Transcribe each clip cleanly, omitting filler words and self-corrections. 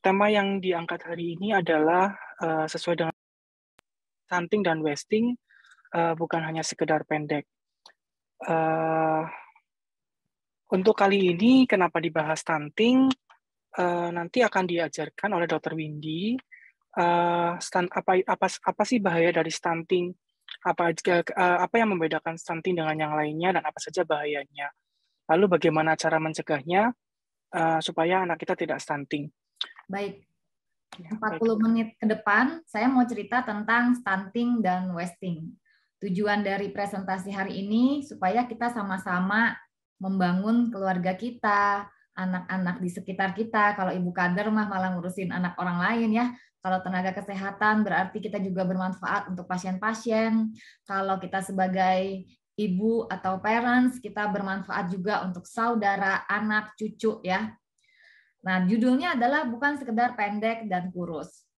Tema yang diangkat hari ini adalah, sesuai dengan stunting dan wasting, bukan hanya sekedar pendek. Eee, untuk kali ini kenapa dibahas stunting, nanti akan diajarkan oleh Dokter Windy, apa sih bahaya dari stunting, apa yang membedakan stunting dengan yang lainnya dan apa saja bahayanya. Lalu bagaimana cara mencegahnya, supaya anak kita tidak stunting. Baik, Ya, baik 40 Dokter. menit ke depan saya mau cerita tentang stunting dan wasting. Tujuan dari presentasi hari ini supaya kita sama-sama membangun keluarga kita, anak-anak di sekitar kita. Kalau ibu kader mah malah ngurusin anak orang lain ya. Kalau tenaga kesehatan berarti kita juga bermanfaat untuk pasien-pasien. Kalau kita sebagai ibu atau parents, kita bermanfaat juga untuk saudara, anak, cucu ya. Nah, judulnya adalah bukan sekedar pendek dan kurus.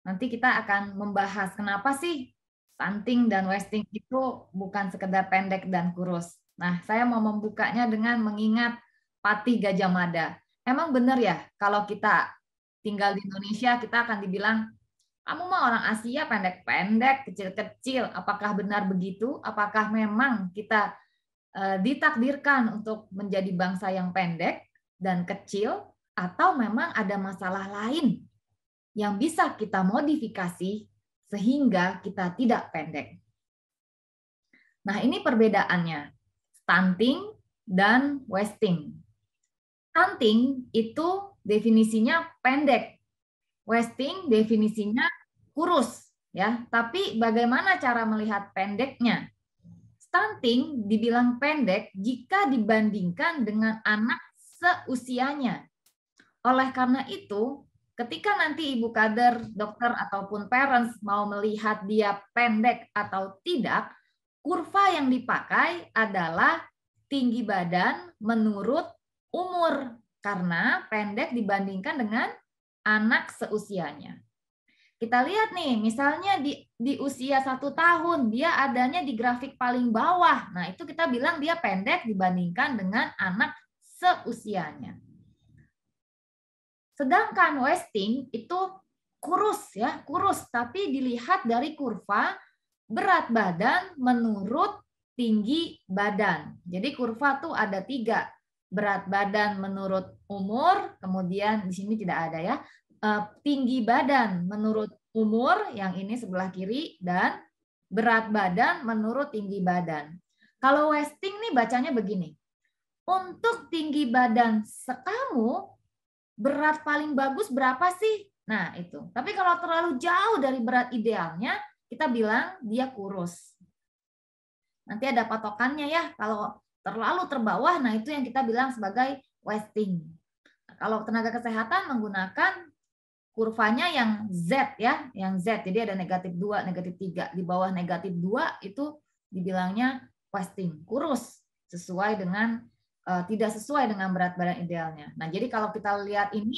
Nanti kita akan membahas kenapa sih stunting dan wasting itu bukan sekedar pendek dan kurus. Nah, saya mau membukanya dengan mengingat Patih Gajah Mada. Emang benar ya, kalau kita tinggal di Indonesia, kita akan dibilang, kamu mah orang Asia pendek-pendek, kecil-kecil. Apakah benar begitu? Apakah memang kita ditakdirkan untuk menjadi bangsa yang pendek dan kecil, atau memang ada masalah lain yang bisa kita modifikasi sehingga kita tidak pendek. Nah, ini perbedaannya, stunting dan wasting. Stunting itu definisinya pendek, wasting definisinya kurus, ya. Tapi bagaimana cara melihat pendeknya? Stunting dibilang pendek jika dibandingkan dengan anak seusianya. Oleh karena itu, ketika nanti ibu kader, dokter, ataupun parents mau melihat dia pendek atau tidak, kurva yang dipakai adalah tinggi badan menurut umur, karena pendek dibandingkan dengan anak seusianya. Kita lihat nih, misalnya di usia 1 tahun, dia adanya di grafik paling bawah. Nah, itu kita bilang dia pendek dibandingkan dengan anak seusianya. Sedangkan wasting itu kurus ya, kurus, tapi dilihat dari kurva berat badan menurut tinggi badan. Jadi kurva tuh ada 3. Berat badan menurut umur, kemudian di sini tidak ada ya. Tinggi badan menurut umur, yang ini sebelah kiri, dan berat badan menurut tinggi badan. Kalau wasting nih bacanya begini. Untuk tinggi badan sekamu, berat paling bagus berapa sih? Nah, itu. Tapi kalau terlalu jauh dari berat idealnya, kita bilang dia kurus. Nanti ada patokannya ya. Kalau terlalu terbawah, nah itu yang kita bilang sebagai wasting. Nah, kalau tenaga kesehatan menggunakan kurvanya yang Z ya, yang Z. Jadi ada -2, -3. Di bawah -2 itu dibilangnya wasting, kurus, sesuai dengan tidak sesuai dengan berat badan idealnya. Nah, jadi kalau kita lihat ini,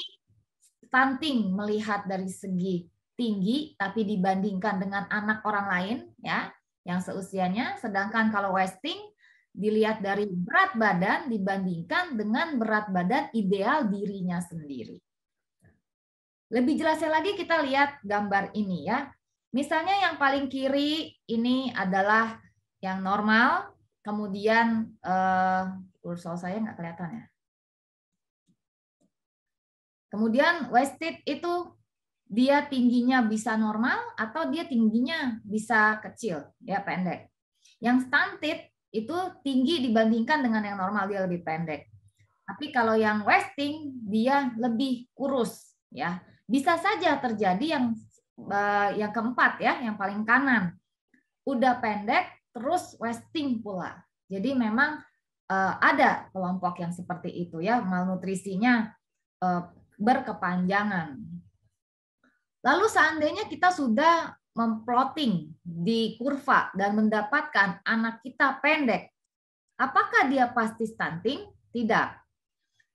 stunting melihat dari segi tinggi, tapi dibandingkan dengan anak orang lain, ya, yang seusianya. Sedangkan kalau wasting dilihat dari berat badan dibandingkan dengan berat badan ideal dirinya sendiri. Lebih jelasnya lagi kita lihat gambar ini ya. Misalnya yang paling kiri ini adalah yang normal, kemudian kursor saya nggak kelihatan ya. Kemudian wasted itu dia tingginya bisa normal atau dia tingginya bisa kecil, ya pendek. Yang stunted itu tinggi dibandingkan dengan yang normal, dia lebih pendek. Tapi kalau yang wasting dia lebih kurus, ya. Bisa saja terjadi yang keempat ya, yang paling kanan. Udah pendek terus wasting pula. Jadi memang ada kelompok yang seperti itu ya, malnutrisinya berkepanjangan. Lalu seandainya kita sudah memplotting di kurva dan mendapatkan anak kita pendek, apakah dia pasti stunting? Tidak.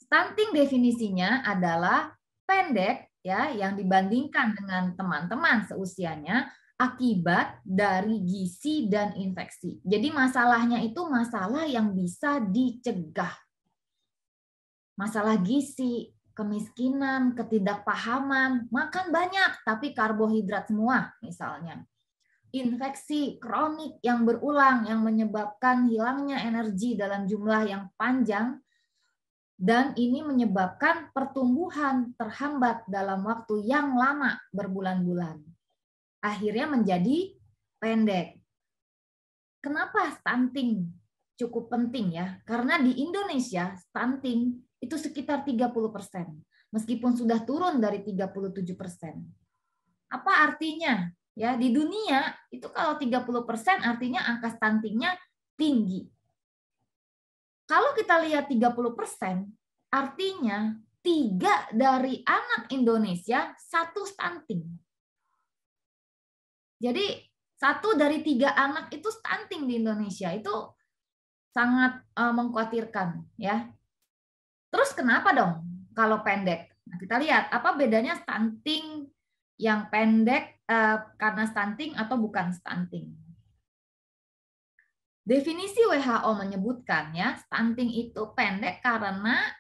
Stunting definisinya adalah pendek ya yang dibandingkan dengan teman-teman seusianya akibat dari gizi dan infeksi. Jadi masalahnya itu masalah yang bisa dicegah. Masalah gizi, kemiskinan, ketidakpahaman, makan banyak tapi karbohidrat semua misalnya. Infeksi kronik yang berulang yang menyebabkan hilangnya energi dalam jumlah yang panjang, dan ini menyebabkan pertumbuhan terhambat dalam waktu yang lama berbulan-bulan. Akhirnya menjadi pendek. Kenapa stunting cukup penting ya? Karena di Indonesia stunting itu sekitar 30%, meskipun sudah turun dari 37%. Apa artinya? Ya, di dunia itu kalau 30% artinya angka stuntingnya tinggi. Kalau kita lihat 30%, artinya 3 dari anak Indonesia 1 stunting. Jadi 1 dari 3 anak itu stunting di Indonesia. Itu sangat mengkhawatirkan ya. Terus kenapa dong kalau pendek? Nah, kita lihat apa bedanya stunting yang pendek karena stunting atau bukan stunting. Definisi WHO menyebutkan ya, stunting itu pendek karena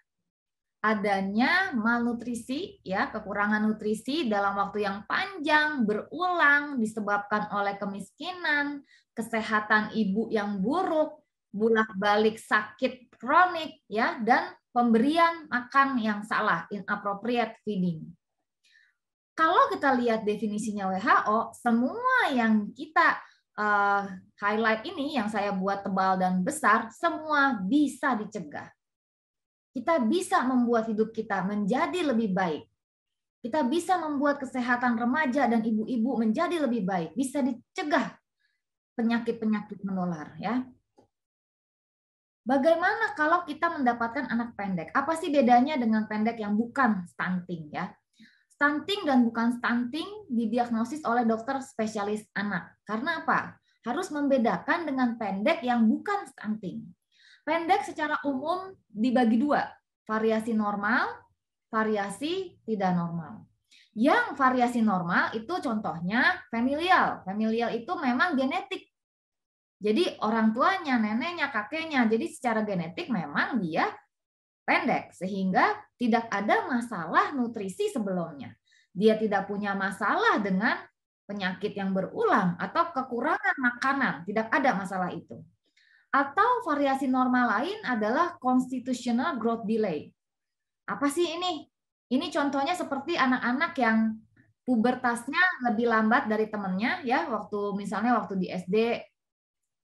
adanya malnutrisi ya, kekurangan nutrisi dalam waktu yang panjang berulang disebabkan oleh kemiskinan, kesehatan ibu yang buruk, bolak-balik sakit kronik ya, dan pemberian makan yang salah, inappropriate feeding. Kalau kita lihat definisinya WHO, semua yang kita highlight ini yang saya buat tebal dan besar, semua bisa dicegah. Kita bisa membuat hidup kita menjadi lebih baik. Kita bisa membuat kesehatan remaja dan ibu-ibu menjadi lebih baik. Bisa dicegah penyakit-penyakit menular ya. Bagaimana kalau kita mendapatkan anak pendek? Apa sih bedanya dengan pendek yang bukan stunting ya? Stunting dan bukan stunting didiagnosis oleh dokter spesialis anak. Karena apa? Harus membedakan dengan pendek yang bukan stunting. Pendek secara umum dibagi 2, variasi normal, variasi tidak normal. Yang variasi normal itu contohnya familial. Familial itu memang genetik. Jadi orang tuanya, neneknya, kakeknya, jadi secara genetik memang dia pendek, sehingga tidak ada masalah nutrisi sebelumnya. Dia tidak punya masalah dengan penyakit yang berulang atau kekurangan makanan, tidak ada masalah itu. Atau variasi normal lain adalah constitutional growth delay. Apa sih ini? Ini contohnya seperti anak-anak yang pubertasnya lebih lambat dari temannya ya, misalnya waktu di SD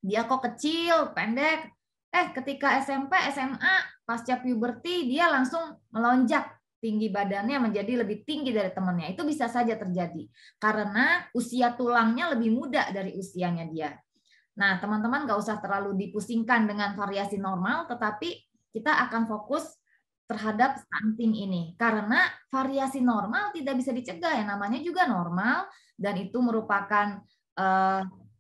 dia kok kecil, pendek. Ketika SMP, SMA, pasca puberti, dia langsung melonjak tinggi badannya menjadi lebih tinggi dari temannya. Itu bisa saja terjadi. Karena usia tulangnya lebih muda dari usianya dia. Nah, teman-teman nggak usah terlalu dipusingkan dengan variasi normal, tetapi kita akan fokus terhadap stunting ini. Karena variasi normal tidak bisa dicegah. Yang namanya juga normal, dan itu merupakan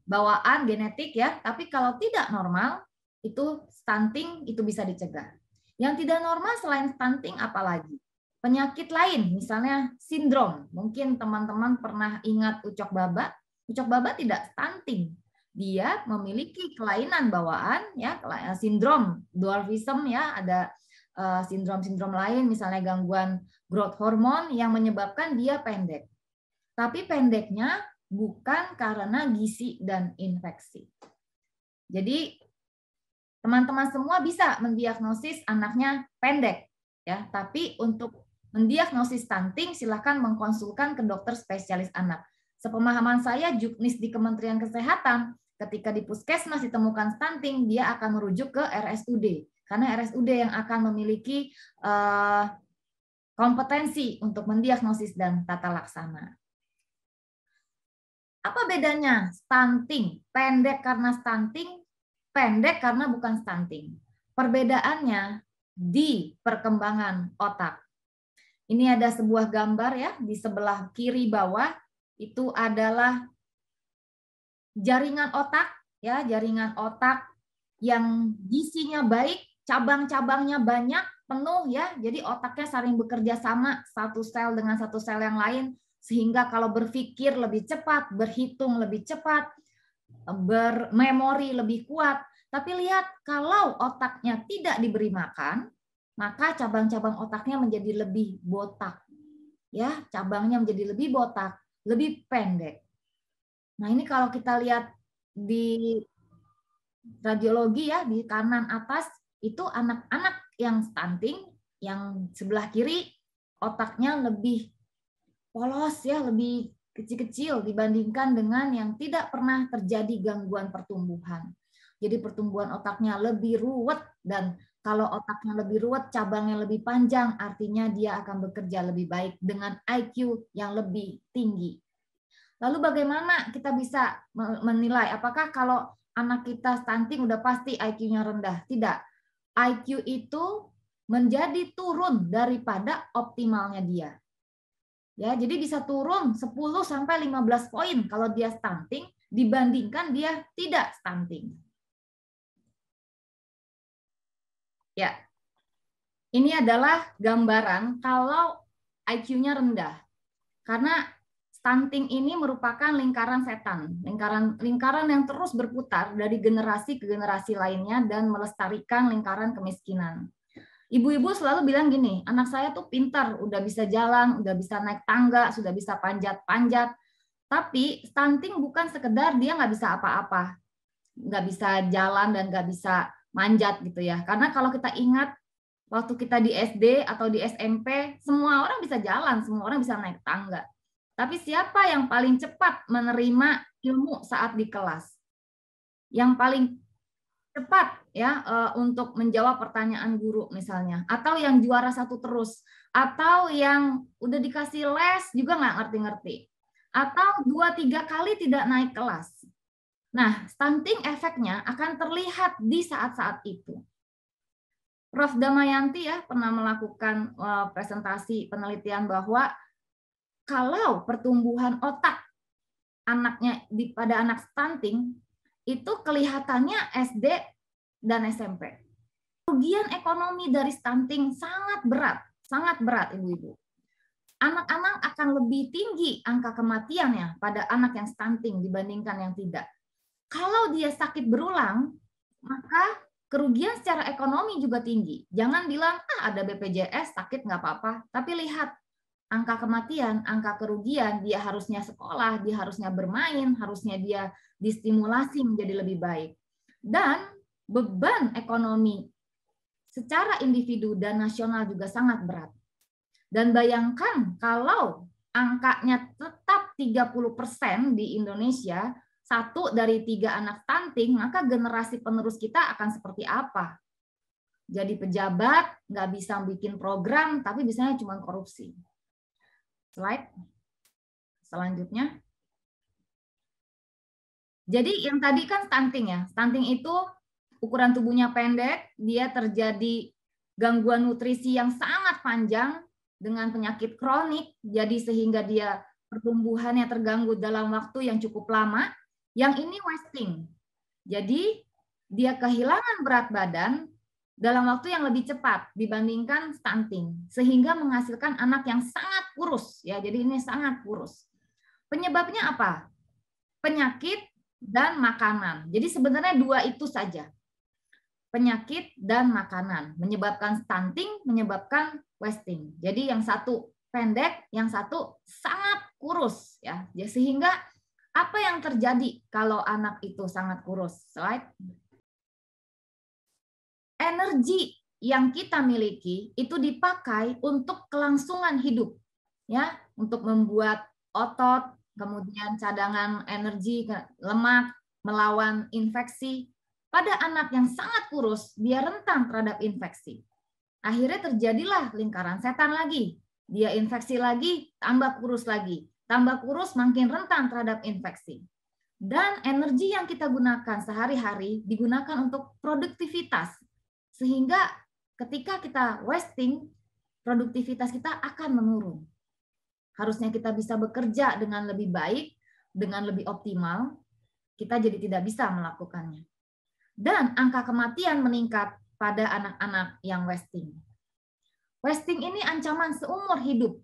bawaan genetik ya. Tapi kalau tidak normal, itu stunting itu bisa dicegah. Yang tidak normal selain stunting apalagi? Penyakit lain, misalnya sindrom. Mungkin teman-teman pernah ingat ucok baba. Ucok baba tidak stunting. Dia memiliki kelainan bawaan ya, sindrom dwarfism ya, ada sindrom-sindrom lain misalnya gangguan growth hormone yang menyebabkan dia pendek. Tapi pendeknya bukan karena gizi dan infeksi. Jadi teman-teman semua bisa mendiagnosis anaknya pendek ya, tapi untuk mendiagnosis stunting silakan mengkonsulkan ke dokter spesialis anak. Sepemahaman saya, Juknis di Kementerian Kesehatan, ketika di puskesmas ditemukan stunting, dia akan merujuk ke RSUD karena RSUD yang akan memiliki kompetensi untuk mendiagnosis dan tata laksana. Apa bedanya stunting? Pendek karena stunting, pendek karena bukan stunting. Perbedaannya di perkembangan otak. Ini ada sebuah gambar ya, di sebelah kiri bawah itu adalah jaringan otak ya, jaringan otak yang gizinya baik, cabang-cabangnya banyak, penuh ya. Jadi otaknya saling bekerja sama satu sel dengan satu sel yang lain, sehingga kalau berpikir lebih cepat, berhitung lebih cepat, bermemori lebih kuat. Tapi lihat, kalau otaknya tidak diberi makan, maka cabang-cabang otaknya menjadi lebih botak. Ya, cabangnya menjadi lebih botak, lebih pendek. Nah, ini kalau kita lihat di radiologi ya, di kanan atas itu anak-anak yang stunting, yang sebelah kiri otaknya lebih polos ya, lebih kecil-kecil dibandingkan dengan yang tidak pernah terjadi gangguan pertumbuhan. Jadi pertumbuhan otaknya lebih ruwet, dan kalau otaknya lebih ruwet, cabangnya lebih panjang, artinya dia akan bekerja lebih baik dengan IQ yang lebih tinggi. Lalu bagaimana kita bisa menilai apakah kalau anak kita stunting udah pasti IQ-nya rendah? Tidak. IQ itu menjadi turun daripada optimalnya dia. Ya, jadi bisa turun 10 sampai 15 poin kalau dia stunting dibandingkan dia tidak stunting. Ya. Ini adalah gambaran kalau IQ-nya rendah. Karena stunting ini merupakan lingkaran setan, lingkaran yang terus berputar dari generasi ke generasi lainnya dan melestarikan lingkaran kemiskinan. Ibu-ibu selalu bilang gini, anak saya tuh pintar, udah bisa jalan, udah bisa naik tangga, sudah bisa panjat-panjat. Tapi stunting bukan sekedar dia nggak bisa apa-apa, nggak bisa jalan dan nggak bisa manjat gitu ya. Karena kalau kita ingat waktu kita di SD atau di SMP, semua orang bisa jalan, semua orang bisa naik tangga. Tapi siapa yang paling cepat menerima ilmu saat di kelas? Yang paling cepat ya untuk menjawab pertanyaan guru misalnya, atau yang juara satu terus, atau yang udah dikasih les juga nggak ngerti-ngerti, atau 2-3 kali tidak naik kelas. Nah, stunting efeknya akan terlihat di saat-saat itu. Prof. Damayanti ya pernah melakukan presentasi penelitian bahwa kalau pertumbuhan otak anaknya pada anak stunting itu kelihatannya SD dan SMP. Kerugian ekonomi dari stunting sangat berat ibu-ibu. Anak-anak akan lebih tinggi angka kematiannya pada anak yang stunting dibandingkan yang tidak. Kalau dia sakit berulang, maka kerugian secara ekonomi juga tinggi. Jangan bilang, ada BPJS, sakit nggak apa-apa. Tapi lihat, angka kematian, angka kerugian, dia harusnya sekolah, dia harusnya bermain, harusnya dia distimulasi menjadi lebih baik. Dan beban ekonomi secara individu dan nasional juga sangat berat. Dan bayangkan kalau angkanya tetap 30% di Indonesia, 1 dari 3 anak stunting, maka generasi penerus kita akan seperti apa? Jadi pejabat, nggak bisa bikin program, tapi bisanya cuma korupsi. Slide selanjutnya. Jadi yang tadi kan stunting ya. Stunting itu ukuran tubuhnya pendek, dia terjadi gangguan nutrisi yang sangat panjang dengan penyakit kronik, jadi sehingga dia pertumbuhannya terganggu dalam waktu yang cukup lama. Yang ini wasting. Jadi dia kehilangan berat badan dalam waktu yang lebih cepat dibandingkan stunting, sehingga menghasilkan anak yang sangat kurus ya. Jadi ini sangat kurus. Penyebabnya apa? Penyakit dan makanan. Jadi sebenarnya 2 itu saja. Penyakit dan makanan menyebabkan stunting, menyebabkan wasting. Jadi yang satu pendek, yang satu sangat kurus ya. Sehingga apa yang terjadi kalau anak itu sangat kurus? Slide. Energi yang kita miliki itu dipakai untuk kelangsungan hidup, ya, untuk membuat otot, kemudian cadangan energi lemak, melawan infeksi. Pada anak yang sangat kurus, dia rentan terhadap infeksi. Akhirnya terjadilah lingkaran setan lagi. Dia infeksi lagi, tambah kurus lagi. Tambah kurus makin rentan terhadap infeksi. Dan energi yang kita gunakan sehari-hari digunakan untuk produktivitas. Sehingga ketika kita wasting, produktivitas kita akan menurun. Harusnya kita bisa bekerja dengan lebih baik, dengan lebih optimal, kita jadi tidak bisa melakukannya. Dan angka kematian meningkat pada anak-anak yang wasting. Wasting ini ancaman seumur hidup,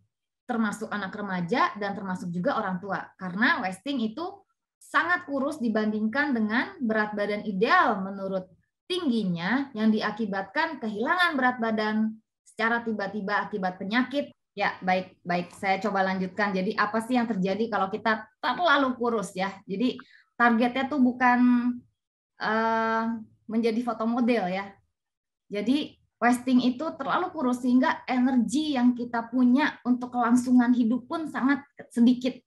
termasuk anak remaja dan termasuk juga orang tua. Karena wasting itu sangat kurus dibandingkan dengan berat badan ideal menurut tingginya yang diakibatkan kehilangan berat badan, secara tiba-tiba akibat penyakit. Ya, baik. Saya coba lanjutkan. Jadi apa sih yang terjadi kalau kita terlalu kurus ya? Jadi targetnya tuh bukan menjadi fotomodel ya. Jadi wasting itu terlalu kurus sehingga energi yang kita punya untuk kelangsungan hidup pun sangat sedikit.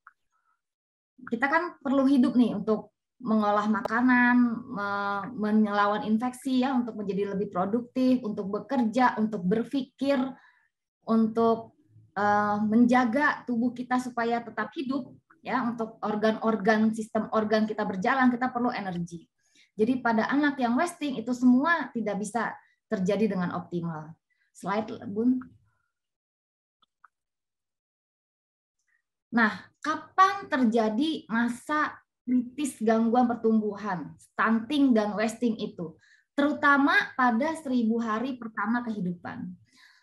Kita kan perlu hidup nih untuk mengolah makanan, melawan infeksi ya, untuk menjadi lebih produktif, untuk bekerja, untuk berpikir, untuk menjaga tubuh kita supaya tetap hidup ya, untuk organ-organ, sistem organ kita berjalan, kita perlu energi. Jadi pada anak yang wasting itu semua tidak bisa terjadi dengan optimal. Slide, Bun. Nah, kapan terjadi masa kritis gangguan pertumbuhan, stunting dan wasting itu? Terutama pada 1000 hari pertama kehidupan.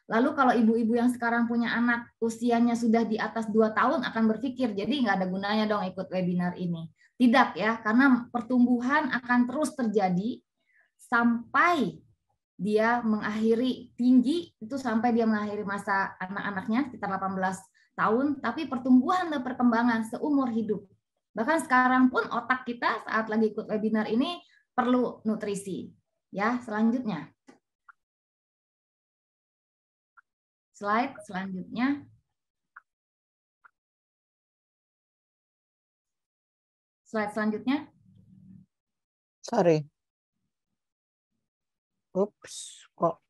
Lalu kalau ibu-ibu yang sekarang punya anak usianya sudah di atas 2 tahun akan berpikir, jadi nggak ada gunanya dong ikut webinar ini. Tidak ya, karena pertumbuhan akan terus terjadi sampai dia mengakhiri tinggi, itu sampai dia mengakhiri masa anak-anaknya sekitar 18 tahun, tapi pertumbuhan dan perkembangan seumur hidup. Bahkan sekarang pun otak kita saat lagi ikut webinar ini perlu nutrisi. Ya, selanjutnya. Slide selanjutnya. Slide selanjutnya. Sorry. Ups, kok.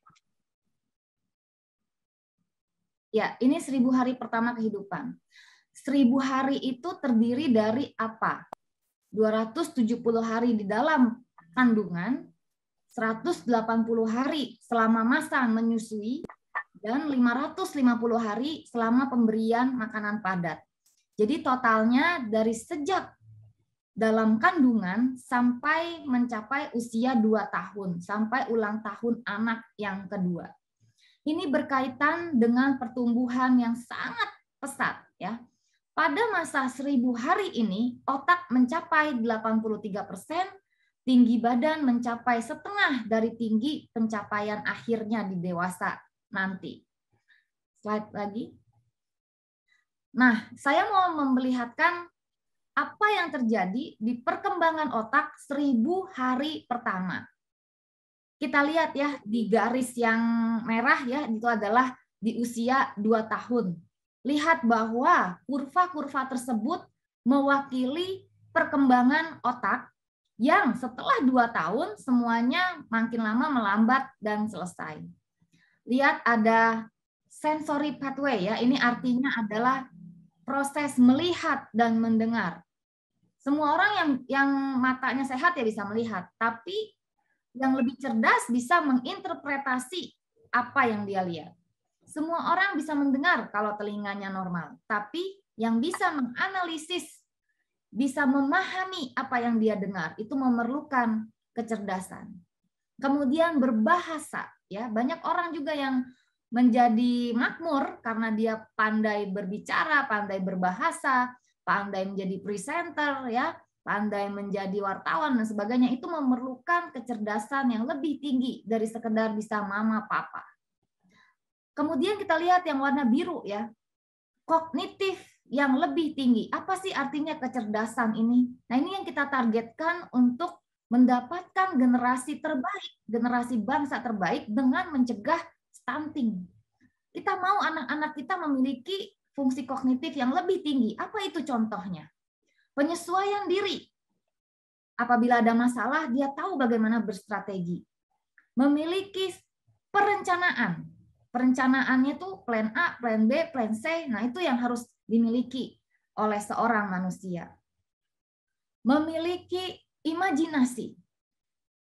Ya, ini 1000 hari pertama kehidupan. 1000 hari itu terdiri dari apa? 270 hari di dalam kandungan, 180 hari selama masa menyusui, dan 550 hari selama pemberian makanan padat. Jadi totalnya dari sejak dalam kandungan sampai mencapai usia 2 tahun, sampai ulang tahun anak yang kedua. Ini berkaitan dengan pertumbuhan yang sangat pesat ya. Pada masa 1000 hari ini, otak mencapai 83%, tinggi badan mencapai setengah dari tinggi pencapaian akhirnya di dewasa nanti. Slide lagi. Nah, saya mau memperlihatkan apa yang terjadi di perkembangan otak 1000 hari pertama. Kita lihat ya, di garis yang merah ya, itu adalah di usia 2 tahun. Lihat bahwa kurva-kurva tersebut mewakili perkembangan otak yang setelah 2 tahun semuanya makin lama melambat dan selesai. Lihat ada sensory pathway ya, ini artinya adalah proses melihat dan mendengar. Semua orang yang matanya sehat ya bisa melihat, tapi yang lebih cerdas bisa menginterpretasi apa yang dia lihat. Semua orang bisa mendengar kalau telinganya normal, tapi yang bisa menganalisis, bisa memahami apa yang dia dengar, itu memerlukan kecerdasan. Kemudian berbahasa, ya banyak orang juga yang menjadi makmur karena dia pandai berbicara, pandai berbahasa, pandai menjadi presenter, ya, pandai menjadi wartawan dan sebagainya. Itu memerlukan kecerdasan yang lebih tinggi dari sekedar bisa mama papa. Kemudian kita lihat yang warna biru ya, kognitif yang lebih tinggi. Apa sih artinya kecerdasan ini? Nah ini yang kita targetkan untuk mendapatkan generasi terbaik, generasi bangsa terbaik dengan mencegah stunting. Kita mau anak-anak kita memiliki fungsi kognitif yang lebih tinggi. Apa itu contohnya? Penyesuaian diri. Apabila ada masalah, dia tahu bagaimana berstrategi. Memiliki perencanaan. Perencanaannya itu plan A, plan B, plan C. Nah, itu yang harus dimiliki oleh seorang manusia. Memiliki imajinasi.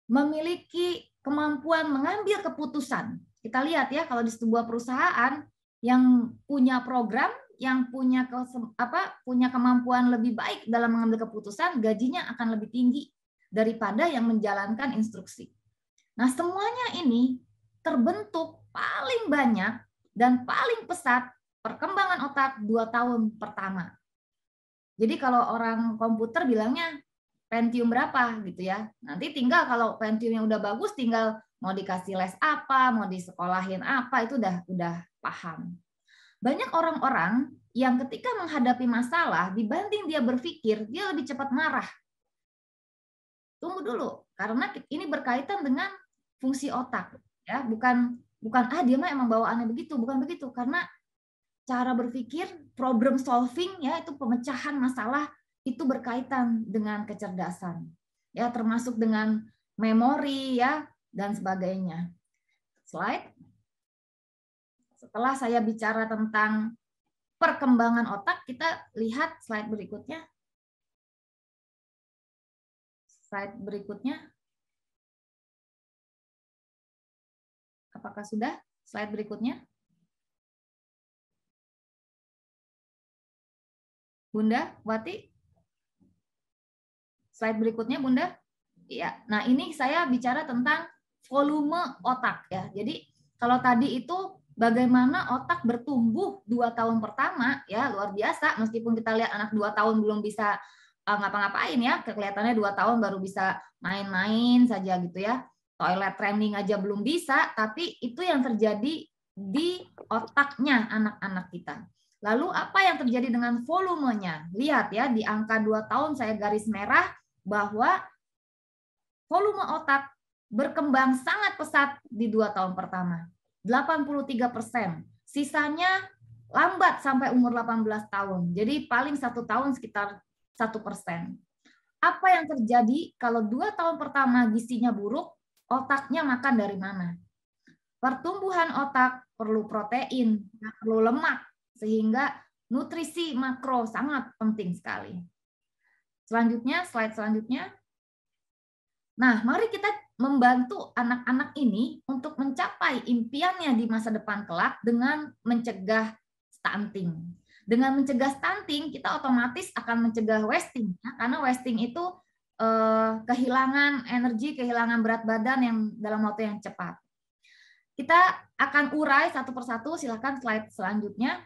Memiliki kemampuan mengambil keputusan. Kita lihat ya, kalau di sebuah perusahaan yang punya program, yang punya kemampuan lebih baik dalam mengambil keputusan, gajinya akan lebih tinggi daripada yang menjalankan instruksi. Nah, semuanya ini terbentuk paling banyak dan paling pesat perkembangan otak 2 tahun pertama. Jadi kalau orang komputer bilangnya Pentium berapa gitu ya. Nanti tinggal kalau Pentium yang udah bagus tinggal Mau dikasih les apa, mau disekolahin apa, itu udah paham. Banyak orang-orang yang ketika menghadapi masalah, dibanding dia berpikir, dia lebih cepat marah. Tunggu dulu, karena ini berkaitan dengan fungsi otak, ya, bukan dia mah emang bawaannya begitu, bukan begitu, karena cara berpikir, problem solving, ya, itu pemecahan masalah itu berkaitan dengan kecerdasan, ya, termasuk dengan memori, ya, dan sebagainya. Slide. Setelah saya bicara tentang perkembangan otak, kita lihat slide berikutnya. Slide berikutnya. Apakah sudah? Slide berikutnya. Bunda, Wati? Slide berikutnya, Bunda. Iya. Nah, ini saya bicara tentang volume otak, ya. Jadi, kalau tadi itu bagaimana otak bertumbuh 2 tahun pertama, ya, luar biasa. Meskipun kita lihat anak 2 tahun belum bisa ngapa-ngapain, ya, kelihatannya 2 tahun baru bisa main-main saja gitu, ya. Toilet training aja belum bisa, tapi itu yang terjadi di otaknya anak-anak kita. Lalu apa yang terjadi dengan volumenya? Lihat, ya, di angka 2 tahun saya garis merah bahwa volume otak berkembang sangat pesat di 2 tahun pertama. 83%. Sisanya lambat sampai umur 18 tahun. Jadi paling 1 tahun sekitar 1%. Apa yang terjadi kalau 2 tahun pertama gizinya buruk, otaknya makan dari mana? Pertumbuhan otak perlu protein, perlu lemak, sehingga nutrisi makro sangat penting sekali. Selanjutnya, slide selanjutnya. Nah, mari kita membantu anak-anak ini untuk mencapai impiannya di masa depan kelak dengan mencegah stunting. Dengan mencegah stunting, kita otomatis akan mencegah wasting, ya, karena wasting itu kehilangan energi, kehilangan berat badan yang dalam waktu yang cepat. Kita akan urai satu persatu, silakan slide selanjutnya.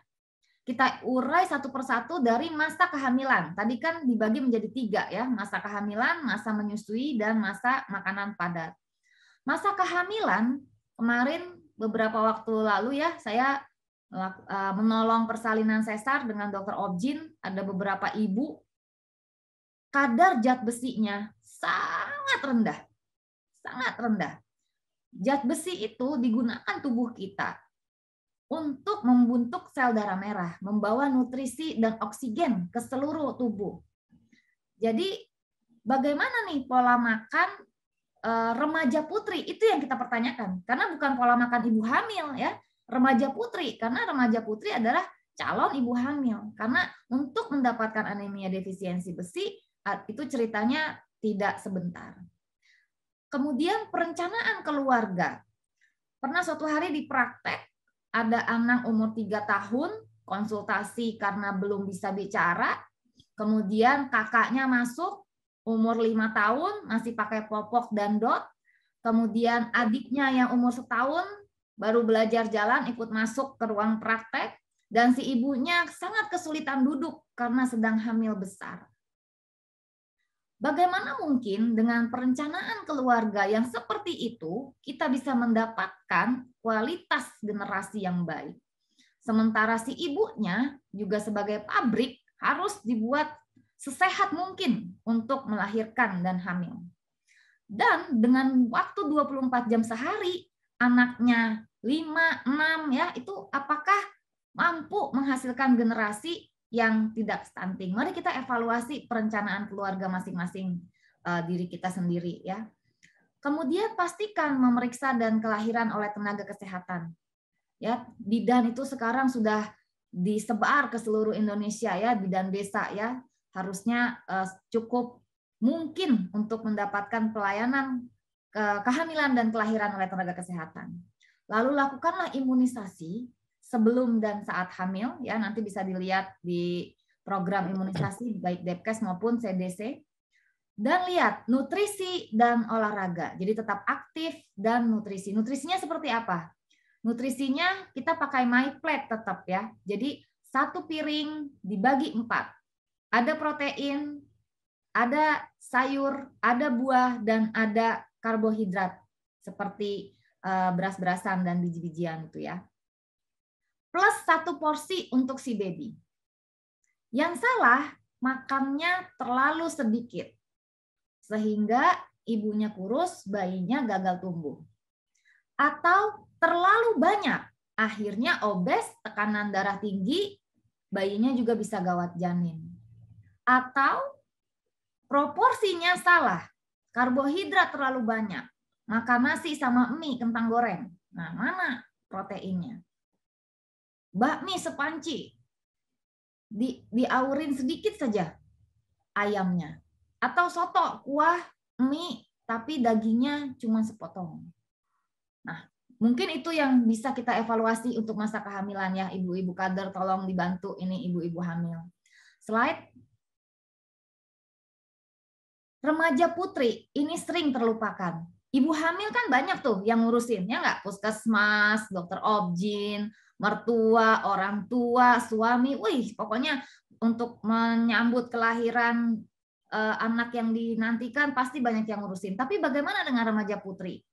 Kita urai satu persatu dari masa kehamilan. Tadi kan dibagi menjadi 3, ya, masa kehamilan, masa menyusui, dan masa makanan padat. Masa kehamilan, kemarin beberapa waktu lalu, ya, saya menolong persalinan sesar dengan Dr. Objin, ada beberapa ibu, kadar zat besinya sangat rendah. Sangat rendah. Zat besi itu digunakan tubuh kita untuk membentuk sel darah merah, membawa nutrisi dan oksigen ke seluruh tubuh. Jadi bagaimana nih pola makan remaja putri? Itu yang kita pertanyakan. Karena bukan pola makan ibu hamil, ya, remaja putri. Karena remaja putri adalah calon ibu hamil. Karena untuk mendapatkan anemia defisiensi besi itu ceritanya tidak sebentar. Kemudian perencanaan keluarga. Pernah suatu hari di praktek ada anak umur 3 tahun, konsultasi karena belum bisa bicara, kemudian kakaknya masuk, umur 5 tahun, masih pakai popok dan dot, kemudian adiknya yang umur 1 tahun, baru belajar jalan, ikut masuk ke ruang praktek, dan si ibunya sangat kesulitan duduk karena sedang hamil besar. Bagaimana mungkin dengan perencanaan keluarga yang seperti itu kita bisa mendapatkan kualitas generasi yang baik? Sementara si ibunya juga sebagai pabrik harus dibuat sesehat mungkin untuk melahirkan dan hamil. Dan dengan waktu 24 jam sehari, anaknya 5, 6, ya, itu apakah mampu menghasilkan generasi yang tidak stunting? Mari kita evaluasi perencanaan keluarga masing-masing diri kita sendiri, ya. Kemudian pastikan memeriksa dan kelahiran oleh tenaga kesehatan. Ya, bidan itu sekarang sudah disebar ke seluruh Indonesia, ya, bidan desa, ya. Harusnya cukup mungkin untuk mendapatkan pelayanan kehamilan dan kelahiran oleh tenaga kesehatan. Lalu lakukanlah imunisasi sebelum dan saat hamil, ya, nanti bisa dilihat di program imunisasi baik Depkes maupun CDC. Dan lihat nutrisi dan olahraga. Jadi tetap aktif dan nutrisi. Nutrisinya seperti apa? Nutrisinya kita pakai MyPlate tetap, ya. Jadi 1 piring dibagi 4. Ada protein, ada sayur, ada buah, dan ada karbohidrat. seperti beras-berasan dan biji-bijian itu ya. Plus 1 porsi untuk si baby. Yang salah, makannya terlalu sedikit. Sehingga ibunya kurus, bayinya gagal tumbuh. Atau terlalu banyak, akhirnya obes, tekanan darah tinggi, bayinya juga bisa gawat janin. Atau proporsinya salah, karbohidrat terlalu banyak, makan nasi sama mie, kentang goreng. Nah, mana proteinnya? Bakmi sepanci, diaurin sedikit saja ayamnya. Atau soto, kuah, mie, tapi dagingnya cuma sepotong. Nah, mungkin itu yang bisa kita evaluasi untuk masa kehamilan ya, ibu-ibu kader, tolong dibantu ini ibu-ibu hamil. Slide. Remaja putri, ini sering terlupakan. Ibu hamil kan banyak tuh yang ngurusin, ya nggak? Puskesmas, dokter obgyn, mertua, orang tua, suami. Wih, pokoknya untuk menyambut kelahiran anak yang dinantikan pasti banyak yang ngurusin. Tapi bagaimana dengan remaja putri?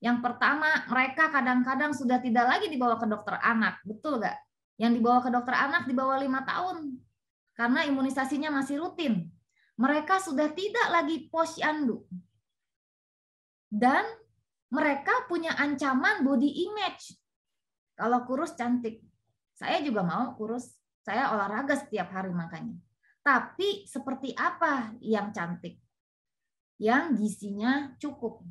Yang pertama, mereka kadang-kadang sudah tidak lagi dibawa ke dokter anak. Betul nggak? Yang dibawa ke dokter anak di bawah 5 tahun. Karena imunisasinya masih rutin. Mereka sudah tidak lagi posyandu. Dan mereka punya ancaman body image. Kalau kurus cantik. Saya juga mau kurus. Saya olahraga setiap hari makanya. Tapi seperti apa yang cantik? Yang gizinya cukup.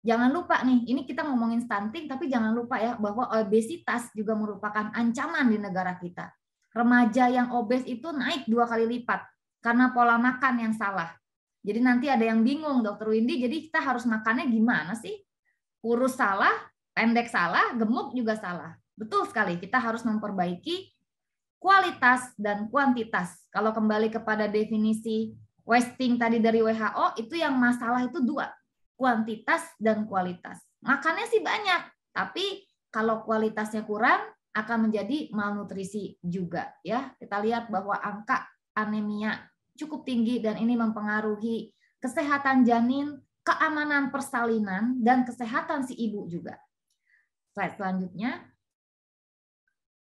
Jangan lupa nih, ini kita ngomongin stunting, tapi jangan lupa ya bahwa obesitas juga merupakan ancaman di negara kita. Remaja yang obes itu naik 2 kali lipat karena pola makan yang salah. Jadi nanti ada yang bingung, Dokter Windy, jadi kita harus makannya gimana sih? Kurus salah, pendek salah, gemuk juga salah. Betul sekali, kita harus memperbaiki kualitas dan kuantitas. Kalau kembali kepada definisi wasting tadi dari WHO, itu yang masalah itu 2. Kuantitas dan kualitas. Makannya sih banyak, tapi kalau kualitasnya kurang akan menjadi malnutrisi juga ya. Kita lihat bahwa angka anemia cukup tinggi dan ini mempengaruhi kesehatan janin, keamanan persalinan dan kesehatan si ibu juga. Slide selanjutnya.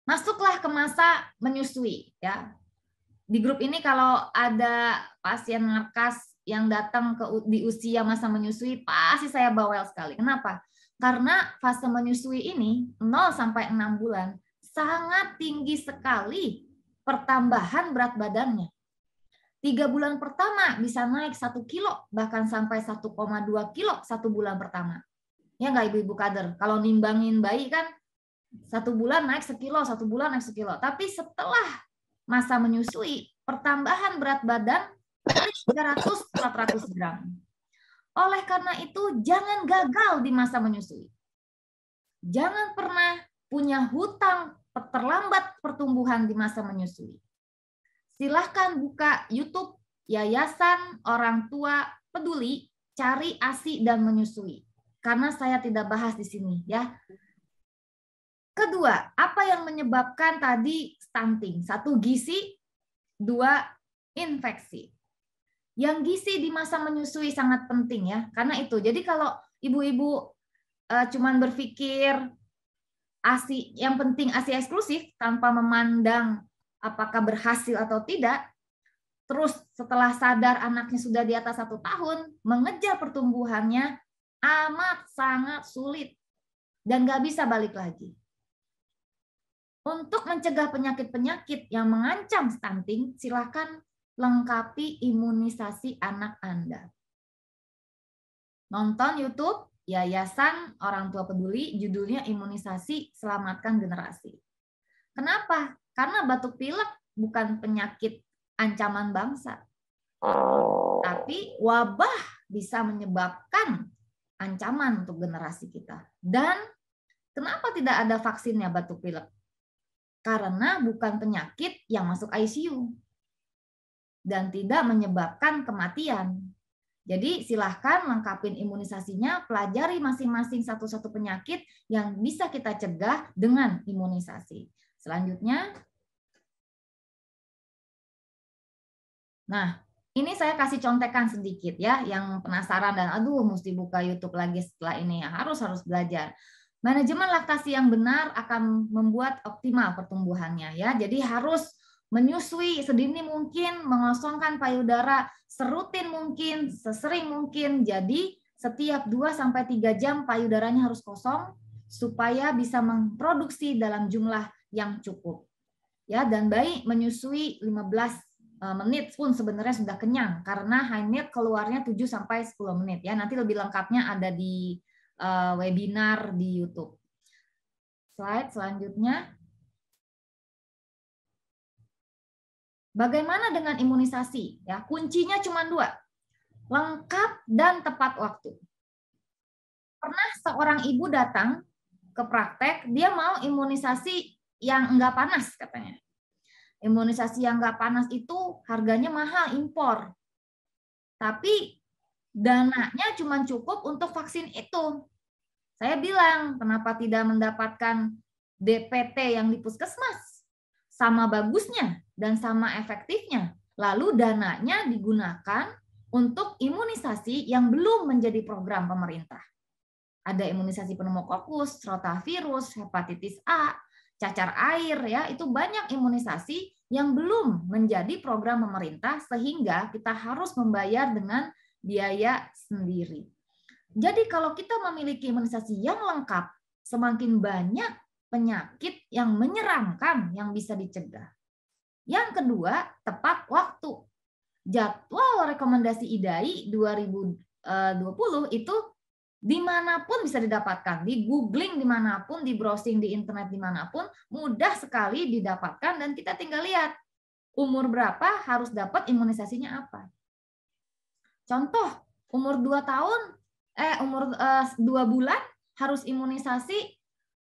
Masuklah ke masa menyusui ya. Di grup ini kalau ada pasien narkas yang datang di usia masa menyusui, pasti saya bawel sekali. Kenapa? Karena fase menyusui ini 0 sampai 6 bulan sangat tinggi sekali pertambahan berat badannya. 3 bulan pertama bisa naik 1 kilo, bahkan sampai 1,2 kilo 1 bulan pertama. Ya nggak ibu-ibu kader? Kalau nimbangin bayi kan 1 bulan naik 1 kilo, 1 bulan naik 1 kilo. Tapi setelah masa menyusui, pertambahan berat badan 300-400 gram. Oleh karena itu, jangan gagal di masa menyusui. Jangan pernah punya hutang terlambat pertumbuhan di masa menyusui. Silahkan buka YouTube Yayasan Orang Tua Peduli, cari ASI dan menyusui. Karena saya tidak bahas di sini ya. Kedua, apa yang menyebabkan tadi stunting? 1, gizi, 2, infeksi. Yang gizi di masa menyusui sangat penting ya, karena itu. Jadi kalau ibu-ibu cuman berpikir ASI, yang penting ASI eksklusif tanpa memandang apakah berhasil atau tidak, terus setelah sadar anaknya sudah di atas 1 tahun, mengejar pertumbuhannya amat sangat sulit dan nggak bisa balik lagi. Untuk mencegah penyakit-penyakit yang mengancam stunting, silakan lengkapi imunisasi anak Anda. Nonton YouTube Yayasan Orang Tua Peduli, judulnya Imunisasi Selamatkan Generasi. Kenapa? Karena batuk pilek bukan penyakit ancaman bangsa. Tapi wabah bisa menyebabkan ancaman untuk generasi kita. Dan kenapa tidak ada vaksinnya batuk pilek? Karena bukan penyakit yang masuk ICU dan tidak menyebabkan kematian. Jadi silahkan lengkapin imunisasinya, pelajari masing-masing satu-satu penyakit yang bisa kita cegah dengan imunisasi. Selanjutnya, nah Ini saya kasih contekan sedikit ya, yang penasaran dan aduh mesti buka YouTube lagi setelah ini ya, harus belajar. Manajemen laktasi yang benar akan membuat optimal pertumbuhannya ya. Jadi harus menyusui sedini mungkin, mengosongkan payudara serutin mungkin, sesering mungkin. Jadi setiap 2-3 jam payudaranya harus kosong supaya bisa memproduksi dalam jumlah yang cukup. Ya, dan bayi menyusui 15 menit pun sebenarnya sudah kenyang karena high milk keluarnya 7-10 menit ya. Nanti lebih lengkapnya ada di webinar di YouTube. Slide selanjutnya. Bagaimana dengan imunisasi? Ya, kuncinya cuma 2. Lengkap dan tepat waktu. Pernah seorang ibu datang ke praktek, dia mau imunisasi yang enggak panas katanya. Imunisasi yang nggak panas itu harganya mahal, impor. Tapi dananya cuma cukup untuk vaksin itu. Saya bilang, kenapa tidak mendapatkan DPT yang di puskesmas? Sama bagusnya dan sama efektifnya. Lalu dananya digunakan untuk imunisasi yang belum menjadi program pemerintah. Ada imunisasi pneumokokus, rotavirus, hepatitis A, cacar air ya, itu banyak imunisasi yang belum menjadi program pemerintah sehingga kita harus membayar dengan biaya sendiri. Jadi kalau kita memiliki imunisasi yang lengkap, semakin banyak penyakit yang menyeramkan yang bisa dicegah. Yang kedua, tepat waktu. Jadwal rekomendasi IDAI 2020 itu dimanapun bisa didapatkan, di googling dimanapun, di browsing di internet dimanapun, mudah sekali didapatkan dan kita tinggal lihat umur berapa harus dapat imunisasinya apa. Contoh, umur 2 tahun, umur 2 bulan harus imunisasi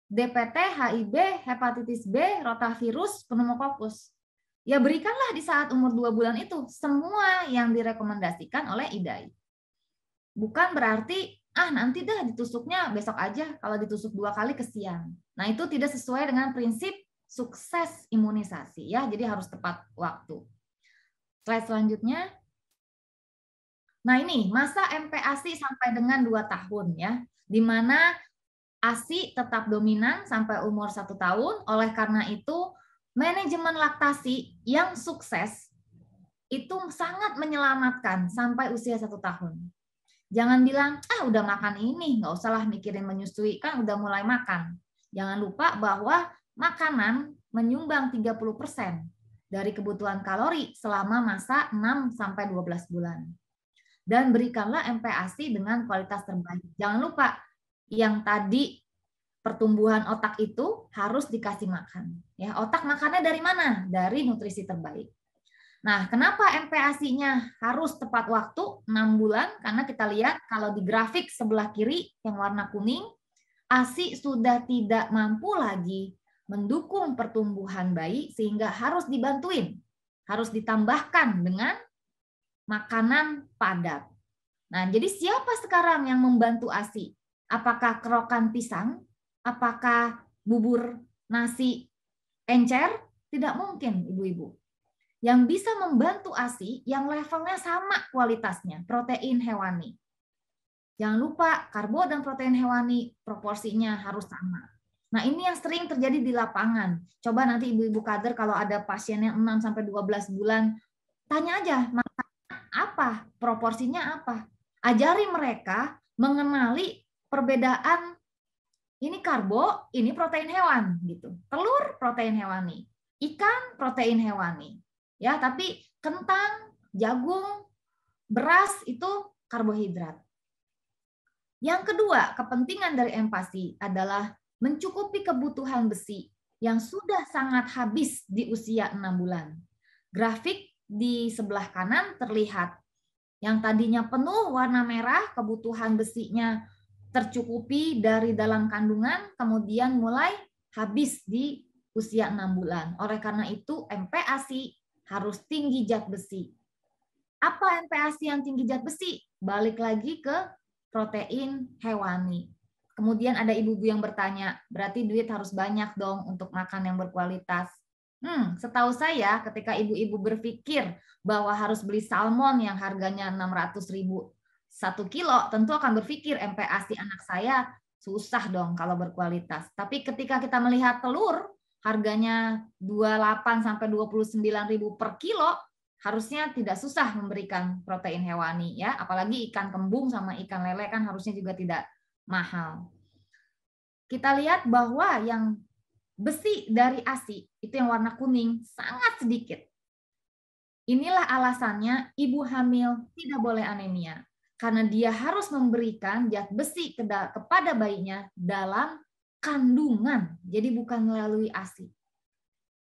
DPT, HIV, hepatitis B, rotavirus, pneumokokus. Ya berikanlah di saat umur 2 bulan itu semua yang direkomendasikan oleh IDAI. Bukan berarti nanti dah ditusuknya besok aja, kalau ditusuk 2 kali kesian. Nah, itu tidak sesuai dengan prinsip sukses imunisasi ya, jadi harus tepat waktu. Slide selanjutnya. Nah, ini masa MPASI sampai dengan 2 tahun ya, di mana ASI tetap dominan sampai umur 1 tahun, oleh karena itu manajemen laktasi yang sukses itu sangat menyelamatkan sampai usia 1 tahun. Jangan bilang, udah makan ini, nggak usahlah mikirin menyusui, kan udah mulai makan. Jangan lupa bahwa makanan menyumbang 30% dari kebutuhan kalori selama masa 6-12 bulan. Dan berikanlah MPASI dengan kualitas terbaik. Jangan lupa, yang tadi pertumbuhan otak itu harus dikasih makan. Ya, otak makannya dari mana? Dari nutrisi terbaik. Nah, kenapa MPASI-nya harus tepat waktu 6 bulan? Karena kita lihat kalau di grafik sebelah kiri yang warna kuning, ASI sudah tidak mampu lagi mendukung pertumbuhan bayi sehingga harus dibantuin, harus ditambahkan dengan makanan padat. Nah, jadi siapa sekarang yang membantu ASI? Apakah kerokan pisang? Apakah bubur nasi encer? Tidak mungkin, ibu-ibu. Yang bisa membantu ASI yang levelnya sama kualitasnya, protein hewani. Jangan lupa karbo dan protein hewani proporsinya harus sama. Nah, ini yang sering terjadi di lapangan. Coba nanti ibu-ibu kader kalau ada pasien yang 6-12 bulan, tanya aja makan apa, proporsinya apa. Ajari mereka mengenali perbedaan ini karbo, ini protein hewan gitu. Telur protein hewani, ikan protein hewani. Ya, tapi kentang, jagung, beras itu karbohidrat. Yang kedua, kepentingan dari MPASI adalah mencukupi kebutuhan besi yang sudah sangat habis di usia 6 bulan. Grafik di sebelah kanan terlihat yang tadinya penuh warna merah, kebutuhan besinya tercukupi dari dalam kandungan, kemudian mulai habis di usia 6 bulan. Oleh karena itu, MPASI harus tinggi zat besi. Apa MPASI yang tinggi zat besi? Balik lagi ke protein hewani. Kemudian ada ibu-ibu yang bertanya, berarti duit harus banyak dong untuk makan yang berkualitas. Setahu saya ketika ibu-ibu berpikir bahwa harus beli salmon yang harganya 600.000 1 kilo, tentu akan berpikir MPASI anak saya susah dong kalau berkualitas. Tapi ketika kita melihat telur harganya 28 sampai 29.000 per kilo, harusnya tidak susah memberikan protein hewani ya, apalagi ikan kembung sama ikan lele kan harusnya juga tidak mahal. Kita lihat bahwa yang besi dari ASI itu yang warna kuning sangat sedikit. Inilah alasannya ibu hamil tidak boleh anemia, karena dia harus memberikan zat besi kepada bayinya dalam kandungan, jadi bukan melalui ASI.